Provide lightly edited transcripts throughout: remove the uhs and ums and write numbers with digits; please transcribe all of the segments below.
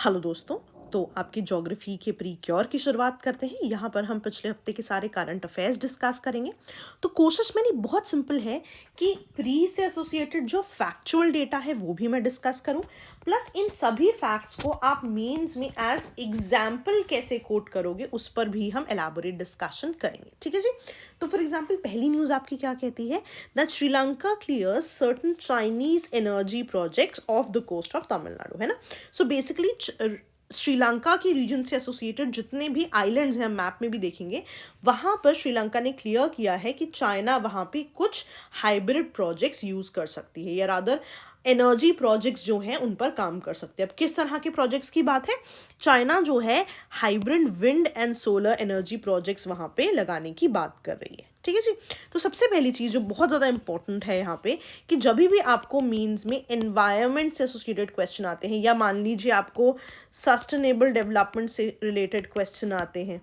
Hello दोस्तों। तो आपकी ज्योग्राफी के प्री क्योर की शुरुआत करते हैं। यहाँ पर हम पिछले हफ्ते के सारे करंट अफेयर्स डिस्कस करेंगे। तो कोशिश मेरी बहुत सिंपल है कि प्री से एसोसिएटेड जो फैक्चुअल डेटा है वो भी मैं डिस्कस करूँ, प्लस इन सभी फैक्ट्स को आप मेंस में एज एग्जाम्पल कैसे कोट करोगे उस पर भी हम एलाबोरेट डिस्कशन करेंगे। ठीक है जी। तो फॉर एग्जाम्पल पहली न्यूज़ आपकी क्या कहती है, that Sri Lanka clears certain Chinese energy projects of the coast of Tamil Nadu, है ना। सो बेसिकली श्रीलंका के रीजन से एसोसिएटेड जितने भी आइलैंड्स हैं, मैप में भी देखेंगे, वहाँ पर श्रीलंका ने क्लियर किया है कि चाइना वहाँ पे कुछ हाइब्रिड प्रोजेक्ट्स यूज़ कर सकती है, या रादर एनर्जी प्रोजेक्ट्स जो हैं उन पर काम कर सकते हैं। अब किस तरह के प्रोजेक्ट्स की बात है, चाइना जो है hybrid wind and solar energy projects वहाँ पे लगाने की बात कर रही है। ठीक है जी। तो सबसे पहली चीज़ जो बहुत ज़्यादा इंपॉर्टेंट है यहाँ पे, कि जब भी आपको मीन्स में एनवायरनमेंट से एसोसिएटेड क्वेश्चन आते हैं, या मान लीजिए आपको सस्टेनेबल डेवलपमेंट से रिलेटेड क्वेश्चन आते हैं,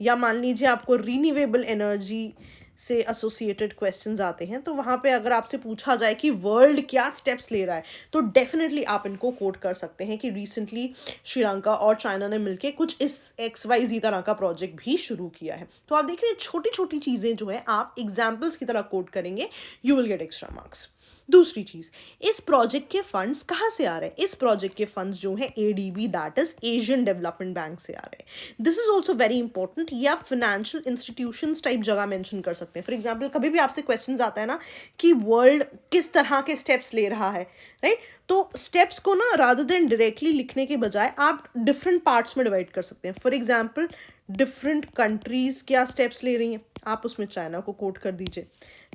या मान लीजिए आपको रिन्यूएबल एनर्जी से एसोसिएटेड क्वेश्चंस आते हैं, तो वहाँ पे अगर आपसे पूछा जाए कि वर्ल्ड क्या स्टेप्स ले रहा है, तो डेफिनेटली आप इनको कोट कर सकते हैं कि रिसेंटली श्रीलंका और चाइना ने मिलके कुछ इस XYZ तरह का प्रोजेक्ट भी शुरू किया है। तो आप देख रहे हैं छोटी छोटी चीज़ें जो है आप एग्जाम्पल्स की तरह कोट करेंगे, you will get extra marks. दूसरी चीज़, इस प्रोजेक्ट के फंड्स कहाँ से आ रहे हैं? इस प्रोजेक्ट के फंड्स जो है ADB, that is Asian development bank से आ रहे हैं। This is also very important. या फिनेंशियल इंस्टीट्यूशंस टाइप जगह मेंशन कर सकते हैं। फॉर एग्जाम्पल कभी भी आपसे क्वेश्चन आता है ना कि वर्ल्ड किस तरह के स्टेप्स ले रहा है, राइट? तो स्टेप्स को ना रादर देन डायरेक्टली लिखने के बजाय आप डिफरेंट पार्ट्स में डिवाइड कर सकते हैं। फॉर एग्जाम्पल डिफरेंट कंट्रीज क्या स्टेप्स ले रही हैं, आप उसमें चाइना को कोट कर दीजिए।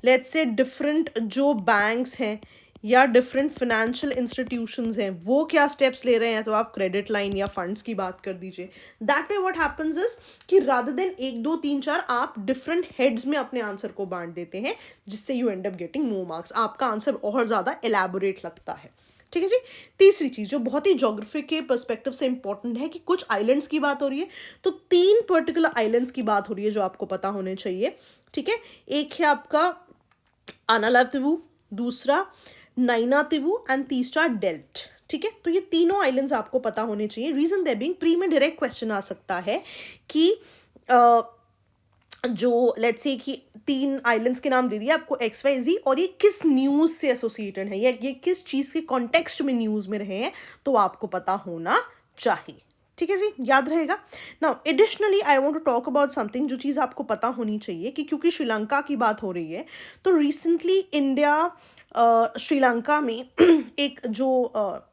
लेट्स से डिफरेंट जो बैंक्स हैं या डिफरेंट फाइनेंशियल इंस्टीट्यूशंस हैं वो क्या स्टेप्स ले रहे हैं, तो आप क्रेडिट लाइन या फंड्स की बात कर दीजिए। That way what happens is कि रादर देन 1 2 3 4 आप डिफरेंट हेड्स में अपने आंसर को बांट देते हैं, जिससे you and up getting more marks. आपका आंसर और ज़्यादा एलैबोरेट लगता है। ठीक है जी। तीसरी चीज़ जो बहुत ही ज्योग्राफी के पर्सपेक्टिव से इंपॉर्टेंट है, कि कुछ आइलैंड्स की बात हो रही है, तो 3 पर्टिकुलर आइलैंड्स की बात हो रही है जो आपको पता होने चाहिए। ठीक है, एक है आपका अनालातिवु, दूसरा नाइनातिवु एंड तीसरा डेल्ट। ठीक है, तो ये तीनों आइलैंड्स आपको पता होने चाहिए। रीजन दे बीइंग प्री में डायरेक्ट क्वेश्चन आ सकता है कि जो लेट्स से कि 3 आइलैंड्स के नाम दे दिए आपको XYZ, और ये किस न्यूज़ से एसोसिएटेड है, या ये किस चीज़ के कॉन्टेक्स्ट में न्यूज़ में रहे हैं, तो आपको पता होना चाहिए। ठीक है जी, याद रहेगा। Now additionally I want to talk about something, जो चीज़ आपको पता होनी चाहिए, कि क्योंकि श्रीलंका की बात हो रही है, तो रिसेंटली इंडिया श्रीलंका में एक जो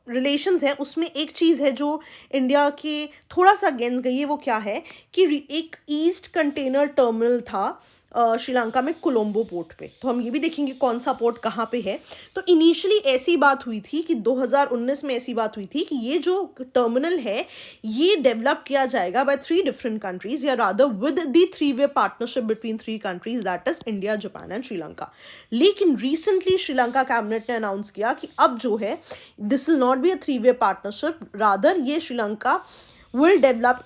रिलेशंस है उसमें एक चीज़ है जो इंडिया के थोड़ा सा अगेंस्ट गई है। वो क्या है कि एक ईस्ट कंटेनर टर्मिनल था श्रीलंका में कोलंबो पोर्ट पे। तो हम ये भी देखेंगे कौन सा पोर्ट कहाँ पे है। तो इनिशियली ऐसी बात हुई थी कि 2019 में ऐसी बात हुई थी कि ये जो टर्मिनल है ये डेवलप किया जाएगा बाय 3 डिफरेंट कंट्रीज, या रादर विद द 3-वे partnership between 3 countries, that is India, Japan and Sri Lanka. लेकिन रिसेंटली श्रीलंका कैबिनेट ने अनाउंस किया कि अब जो है this will not be a 3-वे पार्टनरशिप, रादर ये Sri Lanka will develop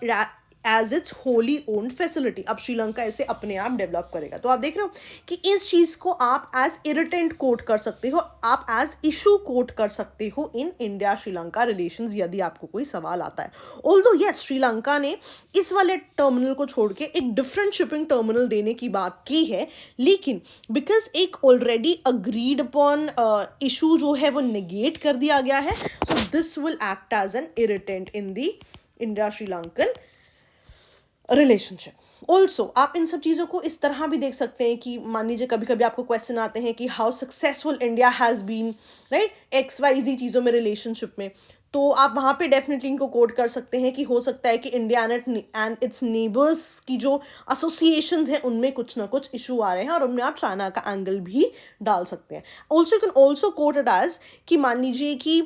as its wholly owned facility. अब श्रीलंका इसे अपने आप डेवलप करेगा। तो आप देख रहे हो कि इस चीज़ को आप एज इरिटेंट कोट कर सकते हो, आप एज इशू कोट कर सकते हो इन इंडिया श्रीलंका रिलेशंस, यदि आपको कोई सवाल आता है। ऑल्दो यस, श्रीलंका ने इस वाले टर्मिनल को छोड़ के एक डिफरेंट शिपिंग टर्मिनल देने की बात की है, लेकिन बिकॉज एक ऑलरेडी अग्रीड अपॉन इशू जो है वो निगेट कर दिया गया है, so this will act as an irritant in the India Sri Lankan relationship. Also आप इन सब चीज़ों को इस तरह भी देख सकते हैं कि मान लीजिए कभी कभी आपको क्वेश्चन आते हैं कि how successful India has been, right, XYZ चीज़ों में रिलेशनशिप में, तो आप वहाँ पे डेफिनेटली इनको कोट कर सकते हैं कि हो सकता है कि इंडिया एंड इट्स नेबर्स की जो एसोसिएशंस हैं उनमें कुछ ना कुछ इशू आ रहे हैं, और उनमें आप चाइना का एंगल भी डाल सकते हैं। Also you can also quote it as कि मान लीजिए कि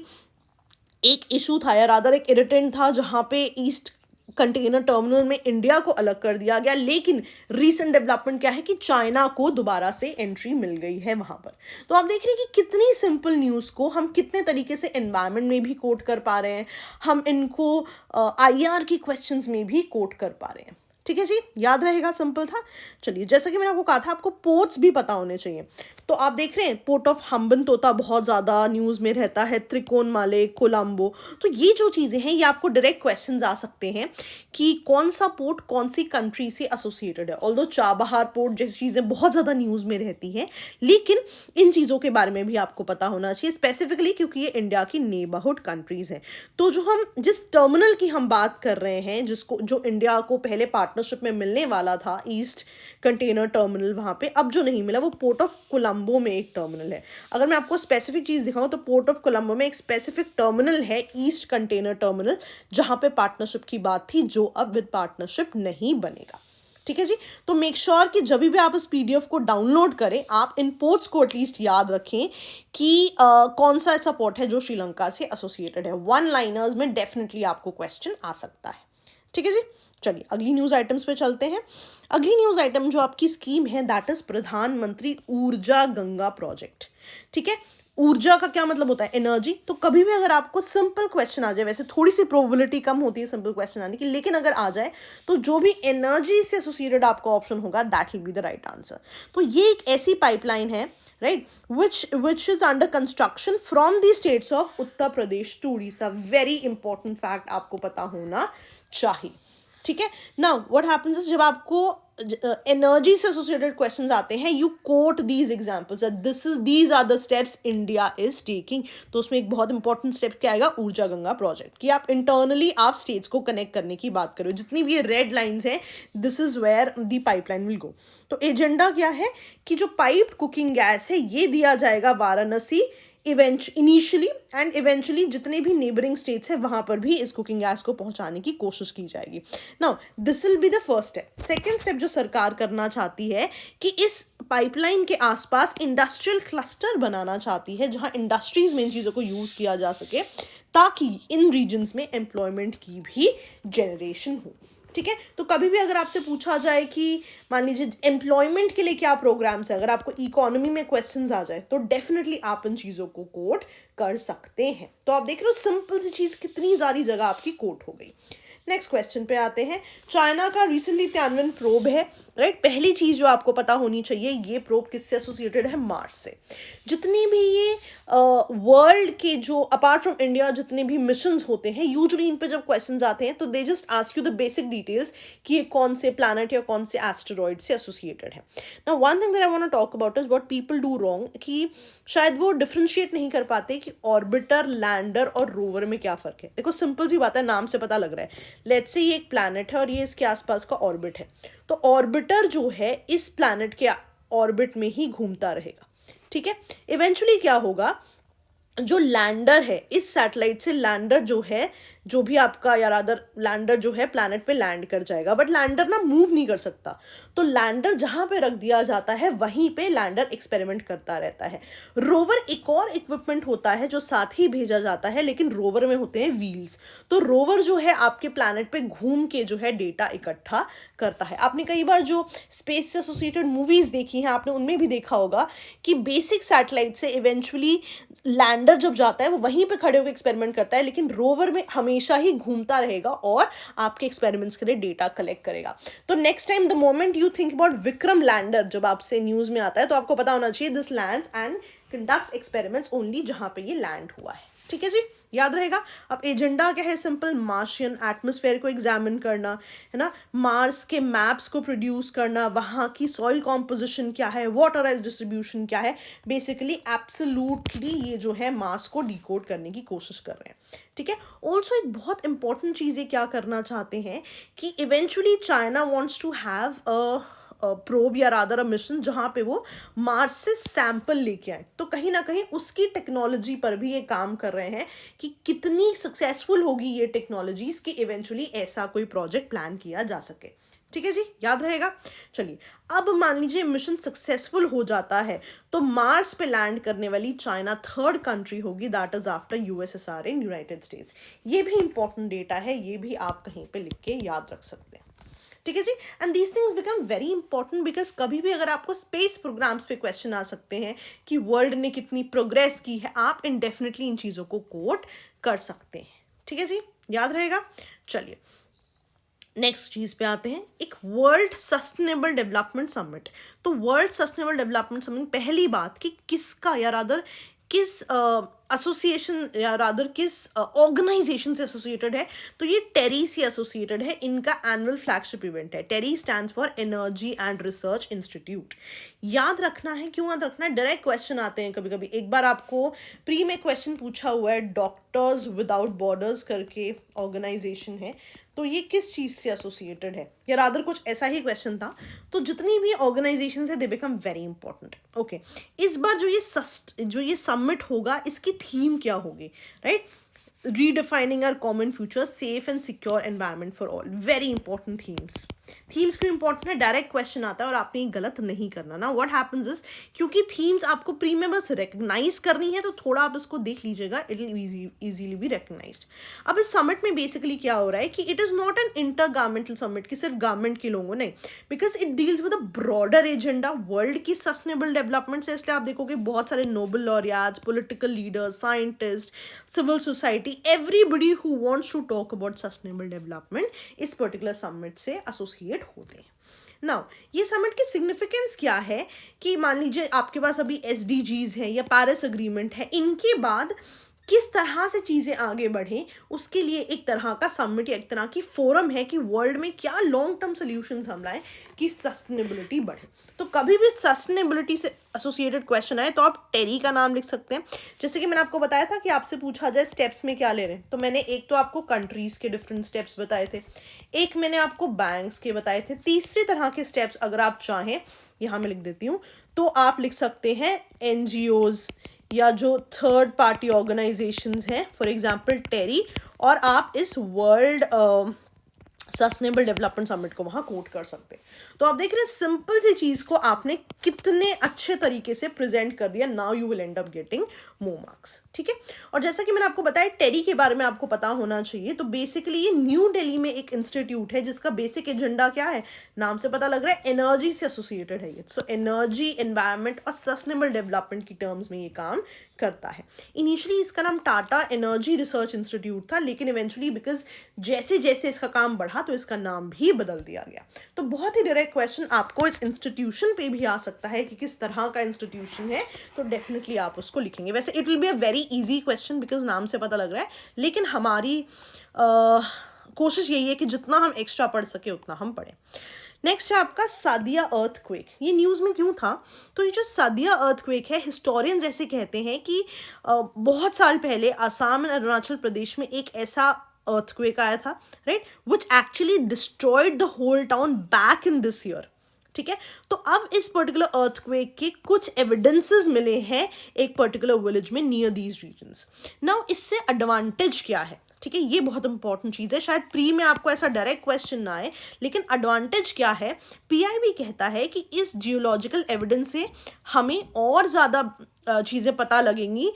एक इशू था, या रादर एक इरिटेंट था, जहाँ पे ईस्ट कंटेनर टर्मिनल में इंडिया को अलग कर दिया गया, लेकिन रीसेंट डेवलपमेंट क्या है कि चाइना को दोबारा से एंट्री मिल गई है वहां पर। तो आप देख रहे हैं कि कितनी सिंपल न्यूज़ को हम कितने तरीके से एनवायरनमेंट में भी कोट कर पा रहे हैं, हम इनको IR के क्वेश्चंस में भी कोट कर पा रहे हैं। ठीक है जी, याद रहेगा, सिंपल था। चलिए, जैसा कि मैंने आपको कहा था, आपको पोर्ट्स भी पता होने चाहिए। तो आप देख रहे हैं पोर्ट ऑफ हम्बनतोता बहुत ज़्यादा न्यूज़ में रहता है, त्रिकोणमाले, कोलंबो। तो ये जो चीज़ें हैं, ये आपको डायरेक्ट क्वेश्चंस आ सकते हैं कि कौन सा पोर्ट कौन सी कंट्री से एसोसिएटेड है। ऑल्दो चाबहार पोर्ट जैसी चीज़ें बहुत ज़्यादा न्यूज़ में रहती हैं, लेकिन इन चीज़ों के बारे में भी आपको पता होना चाहिए स्पेसिफिकली, क्योंकि ये इंडिया की नेबरहुड कंट्रीज़ हैं। तो जो हम जिस टर्मिनल की हम बात कर रहे हैं, जिसको जो इंडिया को पहले पार्टनरशिप में मिलने वाला था, ईस्ट कंटेनर टर्मिनल, वहाँ पे अब जो नहीं मिला वो पोर्ट ऑफ कोलंबो में एक टर्मिनल है। अगर मैं आपको स्पेसिफिक चीज़ दिखाऊं तो पोर्ट ऑफ कोलंबो में एक स्पेसिफिक टर्मिनल है, ईस्ट कंटेनर टर्मिनल, जहाँ पे पार्टनरशिप की बात थी, जो अब विद पार्टनरशिप नहीं बनेगा। ठीक है जी। तो मेक श्योर कि जब भी आप इस पीडीएफ को डाउनलोड करें, आप इन पोर्ट्स को एटलीस्ट याद रखें कि कौन सा ऐसा पोर्ट है जो श्रीलंका से एसोसिएटेड है। वन लाइनर्स में डेफिनेटली आपको क्वेश्चन आ सकता है। ठीक है जी। चलिए, अगली न्यूज़ आइटम्स पे चलते हैं। अगली न्यूज़ आइटम जो आपकी स्कीम है, दैट इज प्रधानमंत्री ऊर्जा गंगा प्रोजेक्ट। ठीक है, ऊर्जा का क्या मतलब होता है? एनर्जी। तो कभी भी अगर आपको सिंपल क्वेश्चन आ जाए, वैसे थोड़ी सी प्रोबेबिलिटी कम होती है सिंपल क्वेश्चन आने की, लेकिन अगर आ जाए तो जो भी एनर्जी से एसोसिएटेड आपका ऑप्शन होगा, that will be the right answer. तो ये एक ऐसी पाइपलाइन है, right, which is under construction from the states of Uttar Pradesh to Orissa. Very important fact आपको पता होना चाहिए। ठीक है। नाउ व्हाट हैपेंस इज, जब आपको एनर्जी से एसोसिएटेड क्वेश्चंस आते हैं, you quote these examples, these are the steps India is taking. तो उसमें एक बहुत इंपॉर्टेंट स्टेप क्या आएगा? ऊर्जा गंगा प्रोजेक्ट, कि आप इंटरनली आप स्टेट्स को कनेक्ट करने की बात करो। जितनी भी ये रेड लाइंस हैं, this is where the pipeline will go. तो एजेंडा क्या है कि जो पाइप्ड कुकिंग गैस है, ये दिया जाएगा वाराणसी इनिशियली, एंड इवेंचुअली जितने भी नेबरिंग स्टेट्स हैं वहां पर भी इस कुकिंग गैस को पहुंचाने की कोशिश की जाएगी। Now this will be the first step. Second step जो सरकार करना चाहती है कि इस पाइपलाइन के आसपास इंडस्ट्रियल क्लस्टर बनाना चाहती है, जहां इंडस्ट्रीज में इन चीज़ों को यूज किया जा सके, ताकि इन रीजन्स में एम्प्लॉयमेंट की भी जनरेशन हो। ठीक है। तो कभी भी अगर आपसे पूछा जाए कि मान लीजिए एम्प्लॉयमेंट के लिए क्या प्रोग्राम्स है, अगर आपको इकोनॉमी में क्वेश्चंस आ जाए, तो डेफिनेटली आप इन चीज़ों को कोट कर सकते हैं। तो आप देख रहे हो सिंपल सी चीज़ कितनी सारी जगह आपकी कोट हो गई। नेक्स्ट क्वेश्चन पे आते हैं। चाइना का रिसेंटली 93 प्रोब है, राइट। पहली चीज़ जो आपको पता होनी चाहिए, ये प्रोब किससे एसोसिएटेड है? मार्स से। जितनी भी ये वर्ल्ड के जो अपार्ट फ्रॉम इंडिया जितने भी मिशंस होते हैं, यूजुअली इन पे जब क्वेश्चंस आते हैं तो they just ask you the basic details कि ये कौन से प्लैनेट या कौन से एस्टेरॉइड से एसोसिएटेड है। Now one thing that I want to talk about is what people do wrong, कि शायद वो डिफ्रेंशिएट नहीं कर पाते कि ऑर्बिटर, लैंडर और रोवर में क्या फ़र्क है। देखो सिंपल सी बात है, नाम से पता लग रहा है। लेट्स से ये एक प्लैनेट है और ये इसके आसपास का ऑर्बिट है, तो ऑर्बिटर जो है इस प्लैनेट के ऑर्बिट में ही घूमता रहेगा। ठीक है। इवेंचुअली क्या होगा, जो लैंडर है इस सैटेलाइट से, लैंडर जो है, जो भी आपका या रादर लैंडर जो है प्लैनेट पे लैंड कर जाएगा, बट लैंडर ना मूव नहीं कर सकता। तो लैंडर जहाँ पे रख दिया जाता है वहीं पे लैंडर एक्सपेरिमेंट करता रहता है। रोवर एक और इक्विपमेंट होता है जो साथ ही भेजा जाता है, लेकिन रोवर में होते हैं व्हील्स। तो रोवर जो है आपके प्लैनेट पे घूम के जो है डेटा इकट्ठा करता है। आपने कई बार जो स्पेस से एसोसिएटेड मूवीज देखी हैं, आपने उनमें भी देखा होगा कि बेसिक सैटेलाइट से इवेंचुअली लैंडर जब जाता है वो वहीं पे खड़े होकर एक्सपेरिमेंट करता है, लेकिन रोवर में हमेशा ही घूमता रहेगा और आपके एक्सपेरिमेंट्स के लिए डेटा कलेक्ट करेगा। तो next time the moment you think about Vikram lander, जब आपसे न्यूज में आता है, तो आपको पता होना चाहिए this lands and conducts experiments only जहां पे ये लैंड हुआ है। ठीक है जी, याद रहेगा। अब एजेंडा क्या है? सिंपल, मार्शियन एटमॉस्फेयर को एग्जामिन करना, है ना, मार्स के मैप्स को प्रोड्यूस करना, वहाँ की सॉइल कॉम्पोजिशन क्या है, वाटर आइज डिस्ट्रीब्यूशन क्या है, बेसिकली एब्सोल्युटली ये जो है मार्स को डिकोड करने की कोशिश कर रहे हैं। ठीक है। ऑल्सो एक बहुत इंपॉर्टेंट चीज़ ये क्या करना चाहते हैं कि eventually China wants to have a probe या रादर अ मिशन जहाँ पे वो मार्स से सैंपल लेके आए। तो कहीं ना कहीं उसकी टेक्नोलॉजी पर भी ये काम कर रहे हैं कि कितनी सक्सेसफुल होगी ये टेक्नोलॉजीज कि इवेंचुअली ऐसा कोई प्रोजेक्ट प्लान किया जा सके। ठीक है जी, याद रहेगा। चलिए, अब मान लीजिए मिशन सक्सेसफुल हो जाता है, तो मार्स पे लैंड करने वाली चाइना थर्ड कंट्री होगी, that is after USSR in United states. ये भी इंपॉर्टेंट डेटा है, ये भी आप कहीं पे लिख के याद रख सकते हैं। ठीक है जी। And these things become very important because कभी भी अगर आपको स्पेस प्रोग्राम्स पे क्वेश्चन आ सकते हैं कि वर्ल्ड ने कितनी प्रोग्रेस की है, आप इंडेफिनेटली इन चीज़ों को कोट कर सकते हैं। ठीक है जी, याद रहेगा। चलिए, नेक्स्ट चीज पे आते हैं, एक वर्ल्ड सस्टेनेबल डेवलपमेंट समिट। तो वर्ल्ड सस्टेनेबल डेवलपमेंट समिट, पहली बात कि किसका या रादर किस एसोसिएशन या रादर किस ऑर्गेनाइजेशन से एसोसिएटेड है, तो ये टेरी से एसोसिएटेड है। इनका एनुअल फ्लैगशिप इवेंट है। TERI stands for energy and research institute. याद रखना है, क्यों याद रखना है, डायरेक्ट क्वेश्चन आते हैं कभी कभी। एक बार आपको प्री में क्वेश्चन पूछा हुआ है, डॉक्टर्स विदाउट बॉर्डर्स करके ऑर्गेनाइजेशन है, तो ये किस चीज़ से एसोसिएटेड है, या रादर कुछ ऐसा ही क्वेश्चन था। तो जितनी भी ऑर्गेनाइजेशन है they become very important. Okay, इस बार जो ये समिट होगा, इसकी थीम क्या होगी, right? Redefining our common future, safe and secure environment for all. Very important themes क्यों इंपॉर्टेंट है, डायरेक्ट क्वेश्चन आता है और आपने गलत नहीं करना ना। व्हाट हैपेंस इज, क्योंकि थीम्स आपको प्री में बस रिकग्नाइज करनी है, तो थोड़ा आप इसको देख लीजिएगा, it will easily be recognised. अब इस समिट में बेसिकली क्या हो रहा है कि it is not an intergovernmental summit कि सिर्फ गवर्नमेंट के लोगों, नहीं, because it deals with a broader agenda world की सस्टेनेबल डेवलपमेंट से। इसलिए आप देखोगे बहुत सारे Nobel laureates, political leaders, scientist, civil society, everybody who wants to talk about sustainable development इस पर्टिकुलर समिट से एसोसिएट होते हैं। नाउ ये समिट की सिग्निफिकेंस क्या है कि मान लीजिए आपके पास अभी SDGs है या पेरिस अग्रीमेंट है, इनके बाद किस तरह से चीज़ें आगे बढ़ें, उसके लिए एक तरह का समिट या एक तरह की फोरम है कि वर्ल्ड में क्या लॉन्ग टर्म सोल्यूशंस हम लाएं कि सस्टेनेबिलिटी बढ़े। तो कभी भी सस्टेनेबिलिटी से एसोसिएटेड क्वेश्चन आए तो आप टेरी का नाम लिख सकते हैं। जैसे कि मैंने आपको बताया था कि आपसे पूछा जाए स्टेप्स में क्या ले रहे हैं, तो मैंने एक तो आपको कंट्रीज़ के डिफरेंट स्टेप्स बताए थे, एक मैंने आपको बैंक्स के बताए थे, तीसरी तरह के स्टेप्स अगर आप चाहें, यहाँ मैं लिख देती हूँ, तो आप लिख सकते हैं NGOs या जो थर्ड पार्टी ऑर्गेनाइजेशंस हैं, फॉर एग्जांपल टेरी, और आप इस वर्ल्ड सस्टेनेबल डेवलपमेंट समिट को वहाँ कोट कर सकते हैं। तो आप देख रहे हैं सिंपल सी चीज़ को आपने कितने अच्छे तरीके से प्रेजेंट कर दिया। Now you will and up getting more marks, ठीक है। और जैसा कि मैंने आपको बताया टेरी के बारे में आपको पता होना चाहिए। तो बेसिकली ये न्यू दिल्ली में एक इंस्टीट्यूट है जिसका बेसिक एजेंडा क्या है, नाम से पता लग रहा है एनर्जी से एसोसिएटेड है ये। सो एनर्जी, एनवायरनमेंट और सस्टेनेबल डेवलपमेंट की टर्म्स में ये काम करता है। इनिशियली इसका नाम टाटा एनर्जी रिसर्च इंस्टीट्यूट था, लेकिन इवेंचुअली बिकॉज जैसे जैसे इसका काम बढ़ा तो इसका नाम भी बदल दिया गया। तो बहुत ही डायरेक्ट क्वेश्चन आपको इस इंस्टीट्यूशन पे भी आ सकता है कि किस तरह का इंस्टीट्यूशन है, तो डेफिनेटली आप उसको लिखेंगे। वैसे it will be a very easy question because नाम से पता लग रहा है, लेकिन हमारी कोशिश यही है कि जितना हम एक्स्ट्रा पढ़ सके उतना हम पढ़ें। नेक्स्ट है आपका सादिया अर्थक्वेक। ये न्यूज़ में क्यों था, तो ये जो सादिया अर्थक्वेक है, हिस्टोरियंस ऐसे कहते हैं कि बहुत साल पहले आसाम और अरुणाचल प्रदेश में एक ऐसा अर्थक्वेक आया था, right, which actually destroyed the whole town back in this year, ठीक है। तो अब इस पर्टिकुलर अर्थक्वेक के कुछ एविडेंसेस मिले हैं एक पर्टिकुलर विलेज में नियर दीज रीजन्स। नाउ इससे एडवांटेज क्या है, ठीक है, ये बहुत इंपॉर्टेंट चीज़ है। शायद प्री में आपको ऐसा डायरेक्ट क्वेश्चन ना आए, लेकिन एडवांटेज क्या है, PIB कहता है कि इस जियोलॉजिकल एविडेंस से हमें और ज़्यादा चीज़ें पता लगेंगी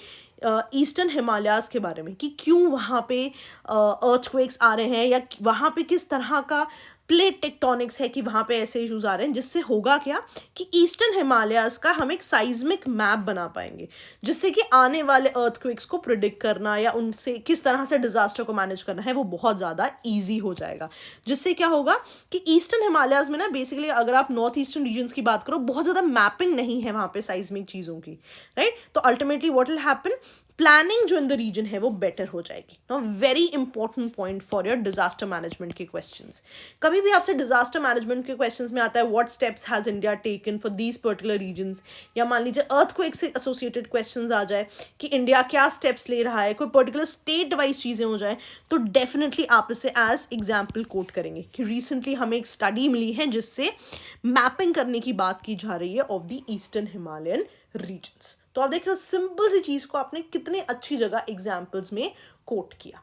ईस्टर्न हिमालयाज़ के बारे में, कि क्यों वहाँ पे अर्थक्वेक्स आ रहे हैं, या वहाँ पे किस तरह का प्लेट टेक्टोनिक्स है कि वहाँ पे ऐसे इश्यूज आ रहे हैं, जिससे होगा क्या कि ईस्टर्न हिमालयाज़ का हम एक साइज्मिक मैप बना पाएंगे, जिससे कि आने वाले अर्थक्वेक्स को प्रिडिक्ट करना या उनसे किस तरह से डिजास्टर को मैनेज करना है वो बहुत ज़्यादा ईजी हो जाएगा। जिससे क्या होगा कि ईस्टर्न हिमालयाज़ में ना बेसिकली अगर आप नॉर्थ ईस्टर्न रीजन्स की बात करो, बहुत ज़्यादा मैपिंग नहीं है वहाँ पे साइज्मिक चीज़ों की, राइट। तो ultimately what will happen, planning जो इन द रीजन है वो बेटर हो जाएगी। Now very important point for your disaster management के क्वेश्चंस। कभी भी आपसे डिजास्टर मैनेजमेंट के क्वेश्चंस में आता है what steps has India taken for these particular regions, या मान लीजिए अर्थक्वेक से एसोसिएटेड क्वेश्चंस आ जाए कि इंडिया क्या स्टेप्स ले रहा है, कोई पर्टिकुलर स्टेट वाइज चीज़ें हो जाए, तो डेफिनेटली आप इसे एज एग्जाम्पल कोट करेंगे कि रिसेंटली हमें एक स्टडी मिली है जिससे मैपिंग करने की बात की जा रही है of the eastern Himalayan regions. तो आप देख रहे हो सिंपल सी चीज़ को आपने कितने अच्छी जगह एग्जाम्पल्स में कोट किया,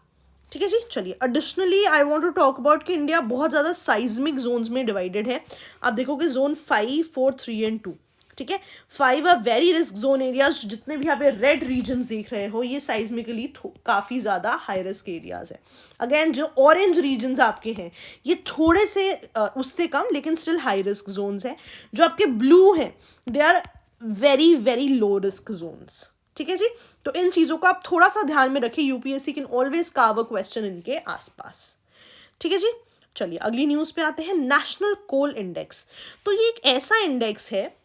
ठीक है जी। चलिए additionally I want to talk about कि इंडिया बहुत ज़्यादा साइज्मिक जोन्स में डिवाइडेड है। आप देखोगे जोन 5, 4, 3 and 2, ठीक है। 5 are very risk zone areas, जितने भी यहाँ पे रेड रीजन देख रहे हो ये साइज्मिकली काफ़ी ज़्यादा हाई रिस्क एरियाज है। अगेन जो ऑरेंज रीजन्स आपके हैं ये थोड़े से उससे कम लेकिन स्टिल हाई रिस्क जोन्स हैं। जो आपके ब्लू हैं they are very very low risk zones, ठीक है जी। तो इन चीज़ों को आप थोड़ा सा ध्यान में रखें, UPSC can always curve a question इनके आसपास, ठीक है जी। चलिए अगली न्यूज़ पे आते हैं, नेशनल कोल इंडेक्स। तो ये एक ऐसा इंडेक्स है,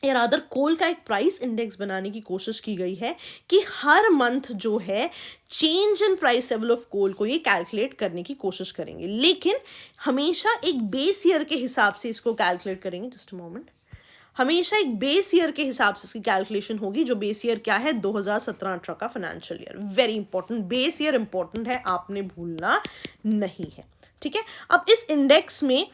या रादर कोल का एक प्राइस इंडेक्स बनाने की कोशिश की गई है कि हर मंथ जो है change in price level of coal को ये कैलकुलेट करने की कोशिश करेंगे, लेकिन हमेशा एक बेस ईयर के हिसाब से इसको कैलकुलेट करेंगे। जस्ट अ मोमेंट, हमेशा एक बेस ईयर के हिसाब से इसकी कैलकुलेशन होगी, जो बेस ईयर क्या है, 2017-18 का financial year. Very important, base year important है, आपने भूलना नहीं है, ठीक है। अब इस इंडेक्स में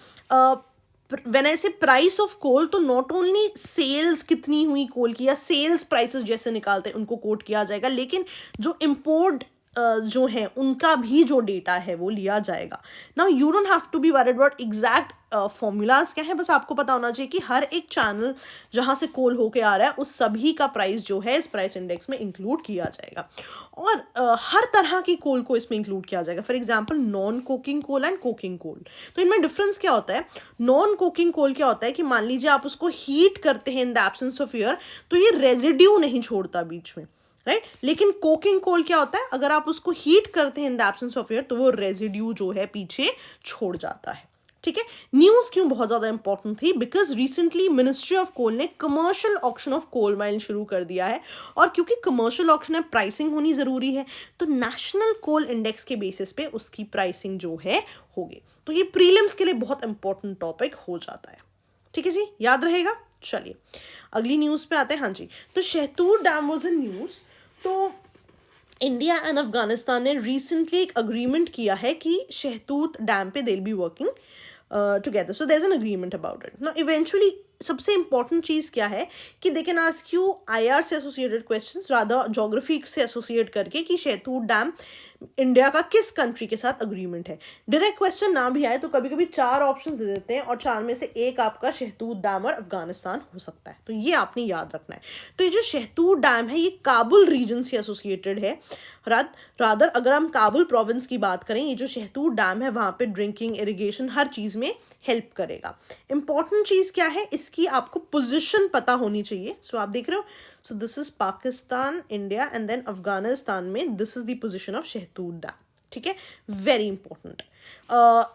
व्हेन आई से प्राइस ऑफ कोल, तो नॉट ओनली सेल्स कितनी हुई कोल की, या सेल्स प्राइसेस जैसे निकालते हैं उनको कोट किया जाएगा, लेकिन जो इम्पोर्ट जो है उनका भी जो डेटा है वो लिया जाएगा। Now you don't have to be worried about exact formulas क्या है, बस आपको पता होना चाहिए कि हर एक चैनल जहाँ से कोल होके आ रहा है उस सभी का प्राइस जो है इस प्राइस इंडेक्स में इंक्लूड किया जाएगा, और हर तरह की कोल को इसमें इंक्लूड किया जाएगा। For example non coking coal and coking coal. तो इनमें डिफरेंस क्या होता है? नॉन कोकिंग कोल क्या होता है कि मान लीजिए आप उसको हीट करते हैं in the absence of air, तो ये रेजिड्यू नहीं छोड़ता बीच में, राइट। लेकिन कोकिंग कोल क्या होता है, अगर आप उसको हीट करते हैं in the absence of air तो वो रेजिड्यू जो है पीछे छोड़ जाता है, ठीक है। न्यूज़ क्यों बहुत ज़्यादा इंपॉर्टेंट थी? Because recently ministry of coal ने commercial auction of coal mine शुरू कर दिया है, और क्योंकि कमर्शियल ऑक्शन है प्राइसिंग होनी ज़रूरी है, तो नेशनल कोल इंडेक्स के बेसिस पे उसकी प्राइसिंग जो है होगी। तो ये प्रीलिम्स के लिए बहुत इंपॉर्टेंट टॉपिक हो जाता है, ठीक है जी, याद रहेगा। चलिए अगली न्यूज़ पे आते हैं। हाँ जी, तो शहतूत डैम वाज इन न्यूज़। तो इंडिया एंड अफगानिस्तान ने रिसेंटली एक अग्रीमेंट किया है कि शहतूत डैम पे they will be working together, so there is an agreement about it. Now eventually सबसे इंपॉर्टेंट चीज़ क्या है कि they can ask you IR से एसोसिएटेड क्वेश्चंस, रादर ज्योग्राफी से एसोसिएट करके, कि शहतूत डैम इंडिया का किस कंट्री के साथ अग्रीमेंट है। डायरेक्ट क्वेश्चन ना भी आए तो कभी कभी 4 ऑप्शंस दे देते हैं, और 4 में से एक आपका शहतूत डैम और अफगानिस्तान हो सकता है, तो ये आपने याद रखना है। तो ये जो शहतूत डैम है ये काबुल रीजन से एसोसिएटेड है, रादर अगर हम काबुल प्रोविंस की बात करें, ये जो शहतूत डैम है वहाँ पे ड्रिंकिंग, इरिगेशन, हर चीज़ में हेल्प करेगा। इंपॉर्टेंट चीज़ क्या है, इसकी आपको पोजिशन पता होनी चाहिए। सो आप देख रहे हो, so this is Pakistan, India and then Afghanistan में this is the position of Shahtoot dam, ठीक है, वेरी इंपॉर्टेंट।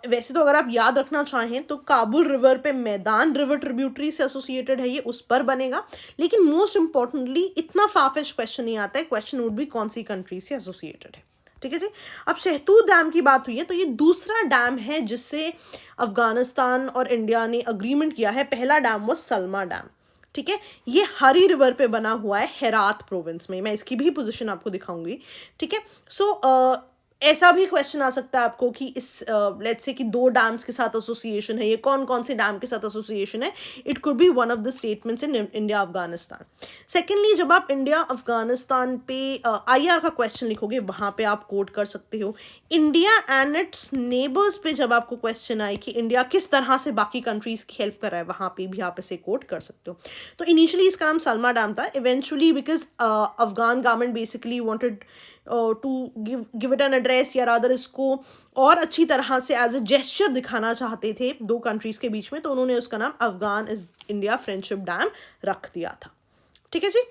वैसे तो अगर आप याद रखना चाहें तो काबुल रिवर पे मैदान रिवर ट्रिब्यूटरी से एसोसिएटेड है, ये उस पर बनेगा, लेकिन मोस्ट इंपॉर्टेंटली इतना फाफिश क्वेश्चन नहीं आता है, क्वेश्चन वुड बी कौन सी कंट्री से एसोसिएटेड है, ठीक है जी। अब शहतूत डैम की बात हुई है, तो ये दूसरा डैम है जिससे अफगानिस्तान और इंडिया ने अग्रीमेंट किया है। पहला डैम वो सलमा डैम, ठीक है, ये हरी रिवर पे बना हुआ है हेरात प्रोविंस में, मैं इसकी भी पोजीशन आपको दिखाऊंगी, ठीक है। सो ऐसा भी क्वेश्चन आ सकता है आपको कि इस लेट्स से कि 2 डैम्स के साथ एसोसिएशन है, ये कौन कौन से डैम के साथ एसोसिएशन है, it could be one of the statements in India Afghanistan. Secondly, जब आप इंडिया अफगानिस्तान पे IR का क्वेश्चन लिखोगे वहाँ पे आप कोट कर सकते हो। इंडिया एंड इट्स नेबर्स पे जब आपको क्वेश्चन आए कि इंडिया किस तरह से बाकी कंट्रीज की हेल्प कर रहा है, वहाँ पे भी आप इसे कोट कर सकते हो। तो इनिशियली इसका नाम सलमा डैम था, eventually because Afghan government basically wanted to give it an address, या रादर इसको और अच्छी तरह से एज ए जेस्चर दिखाना चाहते थे 2 कंट्रीज के बीच में, तो उन्होंने उसका नाम Afghan is India friendship dam रख दिया था, ठीक है जी।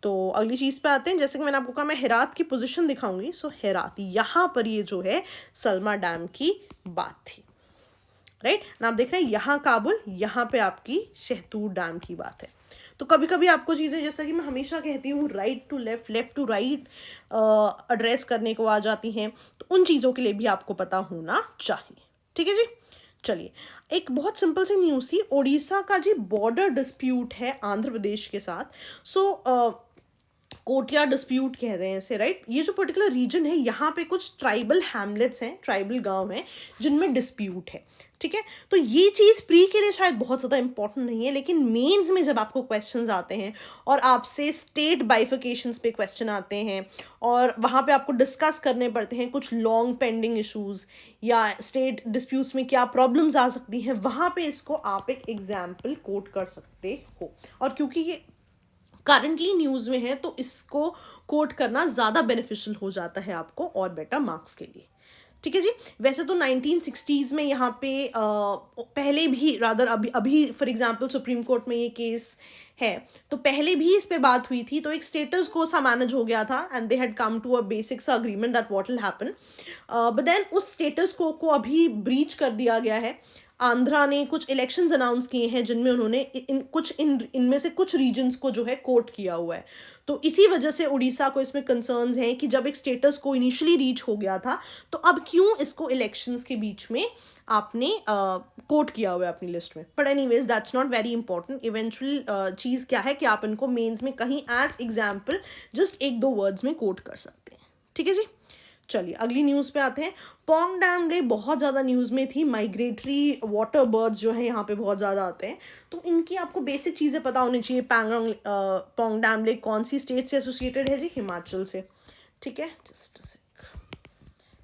तो अगली चीज़ पे आते हैं, जैसे कि मैंने आपको कहा मैं हेरात की पोजीशन दिखाऊंगी। सो हेरात यहाँ पर ये जो है सलमा डैम की बात थी, राइट ना। आप देख रहे हैं यहाँ काबुल, यहाँ पे आपकी शहतूत डैम की बात है। तो कभी कभी आपको चीज़ें, जैसा कि मैं हमेशा कहती हूँ, right to left, left to right address करने को आ जाती हैं, तो उन चीज़ों के लिए भी आपको पता होना चाहिए, ठीक है जी। चलिए एक बहुत सिंपल सी न्यूज़ थी, उड़ीसा का जी बॉर्डर डिस्प्यूट है आंध्र प्रदेश के साथ। सो कोटिया डिस्प्यूट कहते हैं इसे, राइट। ये जो पर्टिकुलर रीजन है यहाँ पे कुछ ट्राइबल हैमलेट्स हैं, ट्राइबल गांव हैं जिनमें डिस्प्यूट है, ठीक है। तो ये चीज़ प्री के लिए शायद बहुत ज़्यादा इंपॉर्टेंट नहीं है, लेकिन मेंस में जब आपको क्वेश्चंस आते हैं और आपसे स्टेट बाइफिकेशंस पे क्वेश्चन आते हैं और वहाँ पे आपको डिस्कस करने पड़ते हैं कुछ लॉन्ग पेंडिंग इश्यूज़ या स्टेट डिस्प्यूट्स में क्या प्रॉब्लम्स आ सकती हैं, वहाँ पे इसको आप एक एग्जाम्पल कोट कर सकते हो। और क्योंकि ये करंटली न्यूज़ में है तो इसको कोट करना ज़्यादा बेनिफिशियल हो जाता है आपको और बेटर मार्क्स के लिए, ठीक है जी। वैसे तो 1960s में यहाँ पे पहले भी रादर अभी अभी फॉर एग्जांपल सुप्रीम कोर्ट में ये केस है, तो पहले भी इस पे बात हुई थी, तो एक स्टेटस को सा मैनेज हो गया था and they had come to a basic सा agreement that what will happen, but then उस स्टेटस को अभी ब्रीच कर दिया गया है। आंध्रा ने कुछ इलेक्शंस अनाउंस किए हैं जिनमें उन्होंने इनमें से कुछ रीजन्स को जो है कोट किया हुआ है, तो इसी वजह से उड़ीसा को इसमें कंसर्न्स हैं कि जब एक स्टेटस को इनिशियली रीच हो गया था तो अब क्यों इसको इलेक्शंस के बीच में आपने कोट किया हुआ है अपनी लिस्ट में। But anyways that's not very important. Eventual चीज़ क्या है कि आप इनको मेंस में कहीं एज एग्जाम्पल जस्ट एक दो वर्ड्स में कोट कर सकते हैं। ठीक है जी, चलिए अगली न्यूज़ पे आते हैं। पोंग डैम लेक बहुत ज़्यादा न्यूज़ में थी। माइग्रेटरी वाटर बर्ड्स जो है यहाँ पे बहुत ज़्यादा आते हैं, तो इनकी आपको बेसिक चीज़ें पता होनी चाहिए। पोंग डैम लेक कौन सी स्टेट से एसोसिएटेड है जी? हिमाचल से। ठीक है, जस्ट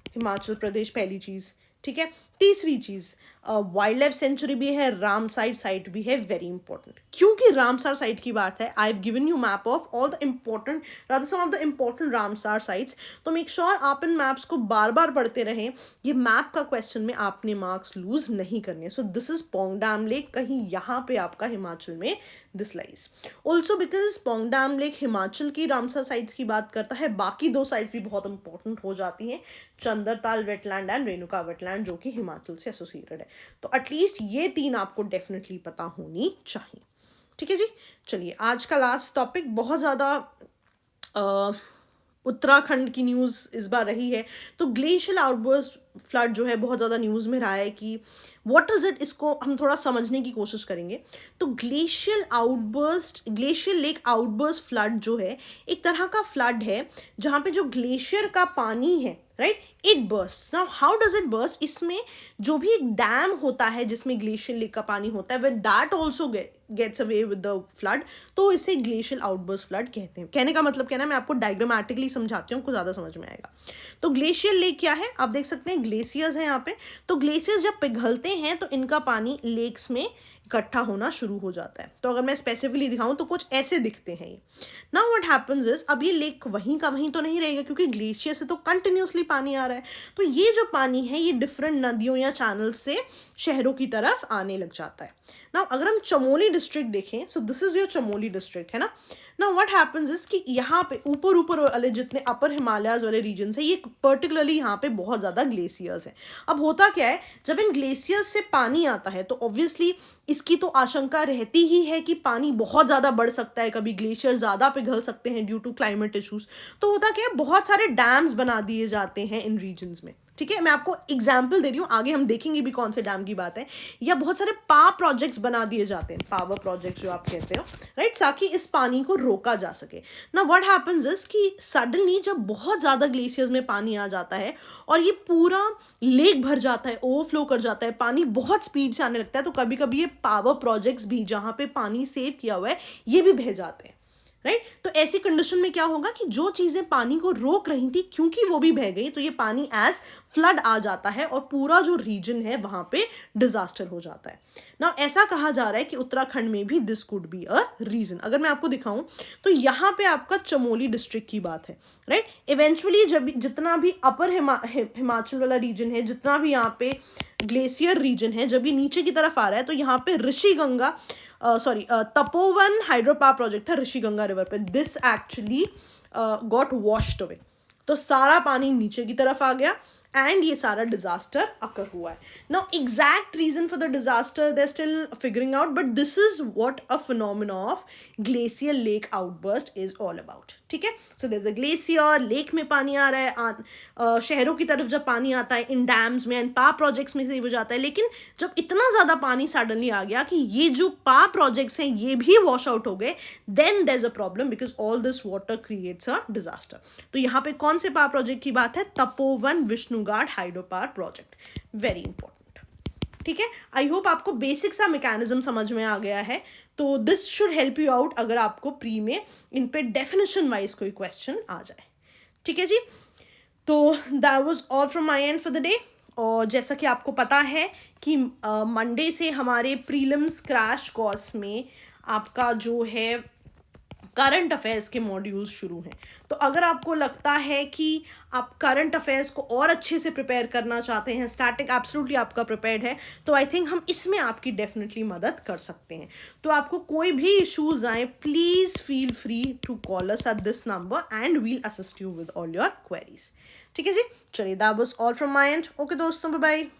हिमाचल प्रदेश पहली चीज़। ठीक है, तीसरी चीज़ वाइल्ड लाइफ सेंचुरी भी है, रामसार साइट भी है, वेरी इंपॉर्टेंट। क्योंकि रामसार साइट की बात है, I have given you map of all the important rather some of the important Ramsar sites, तो मेक श्योर आप इन मैप्स को बार बार पढ़ते रहें। ये मैप का क्वेश्चन में आपने मार्क्स लूज नहीं करने। सो this is Pong dam lake, कहीं यहाँ पे आपका हिमाचल में this lies. Also because Pong dam lake Himachal की रामसार साइट्स की बात करता है, बाकी दो साइट्स भी बहुत इंपॉर्टेंट हो जाती हैं, चंदरताल वेटलैंड एंड रेणुका वेटलैंड जो कि हिमाचल से एसोसिएटेड है। तो एटलीस्ट ये तीन आपको डेफिनेटली पता होनी चाहिए। ठीक है जी, चलिए आज का लास्ट टॉपिक बहुत ज़्यादा उत्तराखंड की न्यूज़ इस बार रही है। तो ग्लेशियल आउटबर्स्ट फ्लड जो है बहुत ज़्यादा न्यूज़ में रहा है कि व्हाट इज़ इट, इसको हम थोड़ा समझने की कोशिश करेंगे। तो ग्लेशियल लेक आउटबर्स्ट फ्लड जो है एक तरह का फ्लड है जहाँ पे जो ग्लेशियर का पानी है, right, it burst. Now how does it burst? इसमें जो भी एक डैम होता है जिसमें ग्लेशियर लेक का पानी होता है, when that also gets away with the flood, तो इसे ग्लेशियल आउटबर्स्ट फ्लड कहते हैं। कहने का मतलब क्या है, मैं आपको डायग्रामेटिकली समझाती हूँ, आपको ज़्यादा समझ में आएगा। तो ग्लेशियर लेक क्या है, आप देख सकते हैं ग्लेशियर्स हैं यहाँ पे। तो ग्लेशियर्स जब पिघलते हैं तो इनका पानी लेक्स में इकट्ठा होना शुरू हो जाता है। तो अगर मैं स्पेसिफिकली दिखाऊं तो कुछ ऐसे दिखते हैं ये। नाउ व्हाट हैपेंस इज, अब ये लेक वहीं का वहीं तो नहीं रहेगा क्योंकि ग्लेशियर से तो कंटिन्यूसली पानी आ रहा है। तो ये जो पानी है ये डिफरेंट नदियों या चैनल से शहरों की तरफ आने लग जाता है। नाउ अगर हम चमोली डिस्ट्रिक्ट देखें, सो this is your Chamoli district, है ना। नाउ व्हाट हैपेंस इज कि यहाँ पे ऊपर वाले जितने अपर हिमालयाज वाले रीजन्स है, ये पर्टिकुलरली यहाँ पे बहुत ज़्यादा ग्लेशियर्स हैं। अब होता क्या है, जब इन ग्लेशियर्स से पानी आता है तो ऑब्वियसली इसकी तो आशंका रहती ही है कि पानी बहुत ज़्यादा बढ़ सकता है, कभी ग्लेशियर ज़्यादा पिघल सकते हैं ड्यू टू क्लाइमेट इशूज़। तो होता क्या है, बहुत सारे डैम्स बना दिए जाते हैं इन रीजन्स में। ठीक है, मैं आपको एग्जाम्पल दे रही हूँ, आगे हम देखेंगे भी कौन से डैम की बात है। या बहुत सारे प्रोजेक्ट्स बना दिए जाते हैं, पावर प्रोजेक्ट्स जो आप कहते हो, राइट, ताकि इस पानी को रोका जा सके ना। व्हाट हैपेंस इज कि सडनली जब बहुत ज़्यादा ग्लेशियर्स में पानी आ जाता है और ये पूरा लेक भर जाता है, ओवरफ्लो कर जाता है, पानी बहुत स्पीड से आने लगता है, तो कभी कभी ये पावर प्रोजेक्ट्स भी जहाँ पे पानी सेव किया हुआ है ये भी बह जाते हैं, राइट। तो ऐसी कंडीशन में क्या होगा कि जो चीज़ें पानी को रोक रही थी क्योंकि वो भी बह गई, तो ये पानी एज फ्लड आ जाता है और पूरा जो रीजन है वहां पे डिजास्टर हो जाता है ना। ऐसा कहा जा रहा है कि उत्तराखंड में भी this could be a region. अगर मैं आपको दिखाऊं तो यहाँ पे आपका चमोली डिस्ट्रिक्ट की बात है, राइट। इवेंचुअली जब जितना भी अपर हिमाचल वाला रीजन है, जितना भी यहाँ पे ग्लेशियर रीजन है, जब ये नीचे की तरफ आ रहा है तो यहाँ पे तपोवन हाइड्रो पावर प्रोजेक्ट था ऋषि गंगा रिवर पे, this actually got washed away. तो सारा पानी नीचे की तरफ आ गया एंड ये सारा डिजास्टर अकर हुआ है। Now exact reason for the disaster they still figuring out, but this is what a phenomena of glacier lake outburst is all about. ठीक है, so there is a glacier, lake में पानी आ रहा है, शहरों की तरफ जब पानी आता है इन डैम्स में एंड पावर प्रोजेक्ट्स में से हो जाता है। लेकिन जब इतना ज़्यादा पानी सडनली आ गया कि ये जो पावर प्रोजेक्ट्स हैं ये भी वॉश आउट हो गए, then there is a problem because all this water creates a disaster. तो यहाँ पे कौन से पावर प्रोजेक्ट की बात है? Tapovan Vishnughat hydro power project, very important. ठीक है, आई होप आपको बेसिक सा मैकेनिज्म समझ में आ गया है। तो this should help you out अगर आपको प्री में इन पे डेफिनेशन वाइज कोई क्वेश्चन आ जाए। ठीक है जी, तो that was all from my and for the day. और जैसा कि आपको पता है कि मंडे से हमारे प्रीलिम्स क्रैश कोर्स में आपका जो है करंट अफेयर्स के मॉड्यूल्स शुरू हैं। तो अगर आपको लगता है कि आप करंट अफेयर्स को और अच्छे से प्रिपेयर करना चाहते हैं, स्टैटिक एब्सोल्युटली आपका प्रिपेयर्ड है, तो आई थिंक हम इसमें आपकी डेफिनेटली मदद कर सकते हैं। तो आपको कोई भी इश्यूज आए, please feel free to call us at this number and we'll assist you with all your queries. ठीक है जी, चलिए that was all from my end. Okay दोस्तों, बाय बाय।